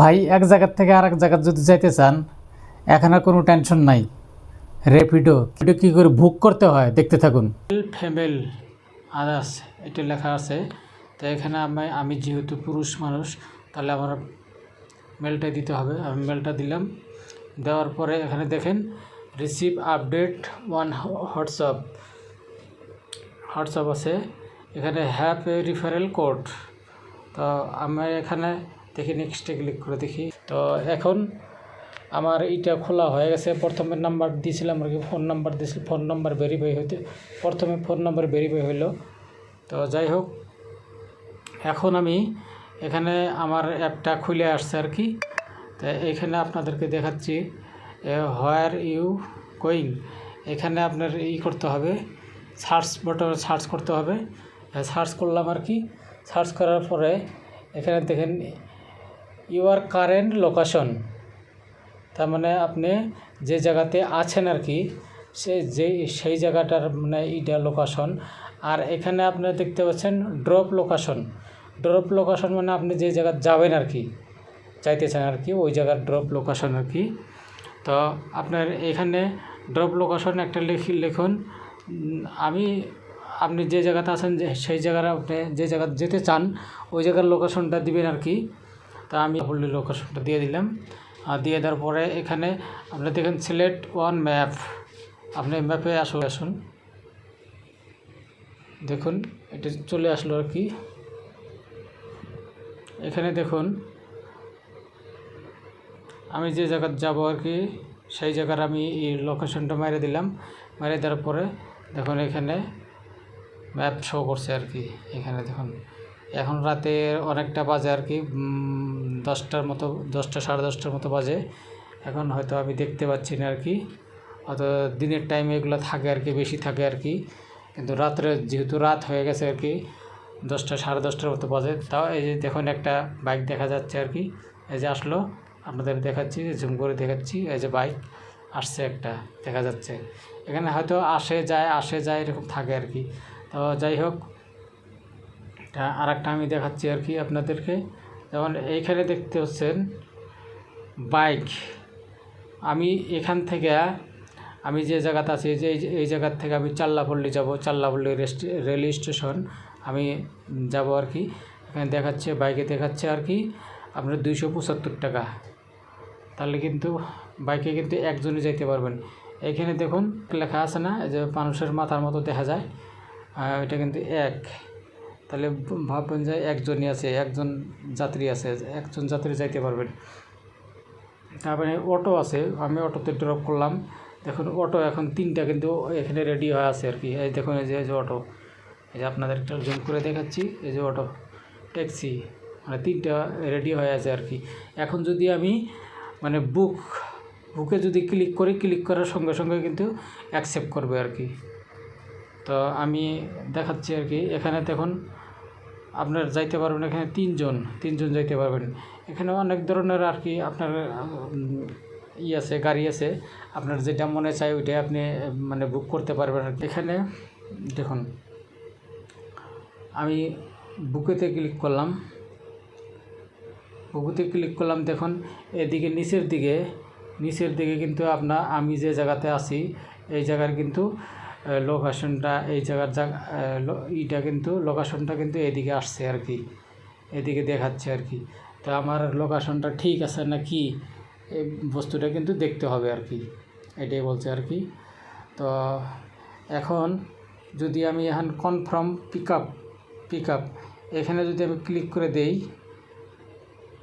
ভাই এক জায়গার থেকে আরেক জায়গা যদি যাইতে চান এখন আর কোনো টেনশন নাই। র্যাপিডো এটা কী করে বুক করতে হয় দেখতে থাকুন। ফিমেল আদার্স এটা লেখা আছে। তো এখানে আমি যেহেতু পুরুষ মানুষ তাহলে আমার মেলটা দিতে হবে। আমি মেলটা দিলাম। দেওয়ার পরে এখানে দেখেন রিসিভ আপডেট ওয়ান হোয়াটসঅ্যাপ আছে। এখানে হ্যাভ এ রিফারেল কোড। তো আমি এখানে দেখি নেক্সটে ক্লিক করে দেখি। তো এখন আমার এইটা খোলা হয়ে গেছে। প্রথমে নাম্বার দিয়েছিলাম আর কি, ফোন নাম্বার দিয়েছিলাম, ফোন নাম্বার ভেরিফাই হইতে প্রথমে ফোন নাম্বার ভেরিফাই হইলো। তো যাই হোক, এখন আমি এখানে আমার অ্যাপটা খুলে আসছে আর কি। তো এখানে আপনাদেরকে দেখাচ্ছি হোয়ার ইউ গোয়িং। এখানে আপনার করতে হবে, সার্চ বাটনে সার্চ করতে হবে। সার্চ করলাম আর কি। সার্চ করার পরে এখানে দেখেন ইউর কারেন্ট লোকেশন, তার মানে আপনি যে জায়গাতে আছেন আর কি সেই জায়গাটার মানে এইটা লোকেশন। আর এখানে আপনারা দেখতে পাচ্ছেন ড্রপ লোকেশন মানে আপনি যে জায়গা যাবেন আর কি, চাইতেছেন আর কি, ওই জায়গার ড্রপ লোকেশন আর কি। তো আপনার এখানে ড্রপ লোকেশন একটা লিখুন। আপনি যে জায়গাতে আছেন সেই জায়গার আপনি যে জায়গা যেতে চান ওই জায়গার লোকেশনটা দিবেন আর কি। তা আমি ফুললি লোকেশনটা দিয়ে দিলাম। আর দিয়ে দেওয়ার পরে এখানে আপনি দেখেন সিলেক্ট ওয়ান ম্যাপ। আপনি ম্যাপে আসুন, দেখুন এটা চলে আসলো আর কি। এখানে দেখুন আমি যে জায়গা যাব আর কি সেই জায়গার আমি এই লোকেশনটা মেরে দিলাম। মেরে দেওয়ার পরে দেখুন এখানে ম্যাপ শো করছে আর কি। এখানে দেখুন এখন রাতে অনেকটা বাজে আর কি, 10টার মতো, 10টা সাড়ে 10টার মতো বাজে। এখন হয়তো আমি দেখতে পাচ্ছি না আর কি, হয়তো দিনের টাইমে এগুলো থাকে আর কি, বেশি থাকে আর কি। কিন্তু রাত্রে যেহেতু রাত হয়ে গেছে আর কি, 10টা সাড়ে 10টার মতো বাজে। তাও এই যে দেখুন একটা বাইক দেখা যাচ্ছে আর কি। এই যে আসলো, আপনাদের দেখাচ্ছি, জুম করে দেখাচ্ছি। এই যে বাইক আসছে একটা দেখা যাচ্ছে। এখানে হয়তো আসে যায় এরকম থাকে আর কি। তো যাই হোক, আর একটা আমি দেখাচ্ছি আর কি আপনাদেরকে। যেমন এইখানে দেখতে হচ্ছেন বাইক। আমি এখান থেকে আমি যে জায়গাতে আছি যে এই জায়গার থেকে আমি চাল্লাপল্লী যাব, চাল্লাপল্লী রেল স্টেশন আমি যাব আর কি। এখানে দেখাচ্ছে বাইকে দেখাচ্ছে আর কি আপনার 275 টাকা। তাহলে কিন্তু বাইকে কিন্তু একজনই যাইতে পারবেন। এখানে দেখুন লেখা আছে না, যে মানুষের মাথার মতো দেখা যায়, এটা কিন্তু এক। তাহলে ভাববেন যে একজনই আছে, একজন যাত্রী আছে, একজন যাত্রী যাইতে পারবেন। তারপরে অটো আছে, আমি অটোতে ড্রপ করলাম। দেখুন অটো এখন 3টা কিন্তু এখানে রেডি হয়ে আছে আর কি। এই দেখুন এই যে অটো, এই যে আপনাদের একটা জুম করে দেখাচ্ছি। এই যে অটো ট্যাক্সি মানে 3টা রেডি হয়ে আছে আর কি। এখন যদি আমি মানে বুকে যদি ক্লিক করার সঙ্গে সঙ্গে কিন্তু অ্যাকসেপ্ট করবে আর কি। তো আমি দেখাচ্ছি আর কি। এখানে দেখুন আপনার যাইতে পারবেন, এখানে তিনজন যাইতে পারবেন। এখানে অনেক ধরনের আর কি আপনার আছে, গাড়ি আছে। আপনার যেটা মনে চায় ওইটাই আপনি মানে বুক করতে পারবেন আর কি। এখানে দেখুন আমি বুকেতে ক্লিক করলাম। দেখুন এদিকে নিচের দিকে কিন্তু আমি যে জায়গাতে আছি এই জায়গার কিন্তু লোকেশনটা, এই জায়গার ইটা কিন্তু লোকেশনটা কিন্তু এদিকে আসছে আর কি, এদিকে দেখাচ্ছে আর কি। তো আমার লোকেশনটা ঠিক আছে না কি, এই বস্তুটা কিন্তু দেখতে হবে আর কি, এটাই বলছে আর কি। তো এখন যদি আমি এখন কনফার্ম পিক আপ এখানে যদি আমি ক্লিক করে দেই,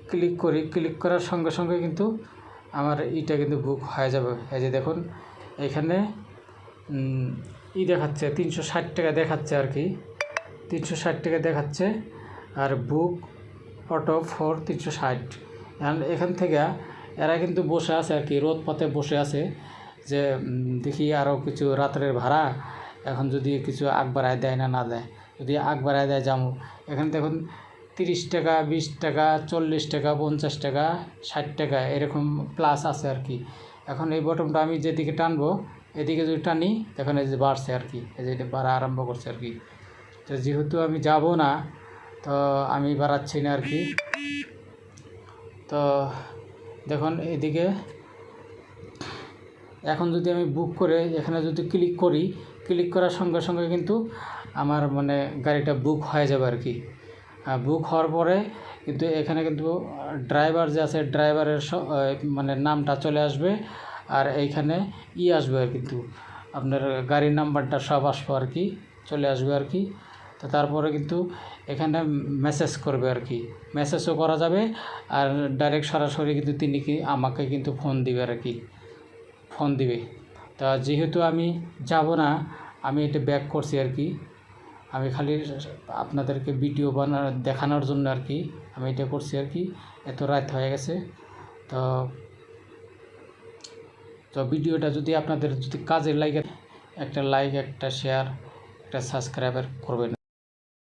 ক্লিক করার সঙ্গে সঙ্গে কিন্তু আমার ইটা কিন্তু বুক হয়ে যাবে। এই যে দেখুন এখানে দেখাচ্ছে 360 টাকা দেখাচ্ছে আর কি, 360 টাকা দেখাচ্ছে। আর বুক অটো ফর 360। এখান থেকে এরা কিন্তু বসে আছে আর কি, রোদ পথে বসে আছে যে দেখি আরও কিছু রাত্রের ভাড়া এখন যদি কিছু আগ বাড়ায় দেয় না দেয়। যদি আগ বাড়ায় দেয় যাবো। এখানে দেখুন 30 টাকা, 20 টাকা, 40 টাকা, 50 টাকা, 60 টাকা এরকম প্লাস আছে আর কি। এখন এই বটমটা আমি যেদিকে টানবো, এদিকে যদি টানি তখন এই যে বাড়ছে আর কি, এই যে এটা বাড়া আরম্ভ করছে আর কি। তো যেহেতু আমি যাব না তো আমি বাড়াচ্ছি না আর কি। তো দেখুন এদিকে এখন যদি আমি বুক করে এখানে যদি ক্লিক করি, ক্লিক করার সঙ্গে সঙ্গে কিন্তু আমার মানে গাড়িটা বুক হয়ে যাবে আর কি। বুক হওয়ার পরে কিন্তু এখানে কিন্তু ড্রাইভার যে আছে ড্রাইভারের মানে নামটা চলে আসবে, আর এইখানে আসবে আর কিন্তু আপনার গাড়ির নাম্বারটা সব আসবে আর কি, চলে আসবে আর কি। তো তারপরে কিন্তু এখানে মেসেজ করবে আর কি, মেসেজও করা যাবে, আর ডাইরেক্ট সরাসরি কিন্তু তিনি আমাকে কিন্তু ফোন দিবে আর কি, ফোন দিবে। তা যেহেতু আমি যাব না, আমি এটা ব্যাক করছি আর কি, আমি খালি আপনাদেরকে ভিডিও দেখানোর জন্য আর কি আমি এটা করছি আর কি। এত রাত হয়ে গেছে। তো তো ভিডিওটা যদি আপনাদের যদি কাজে লাগে, একটা লাইক, একটা শেয়ার, একটা সাবস্ক্রাইবার করবেন।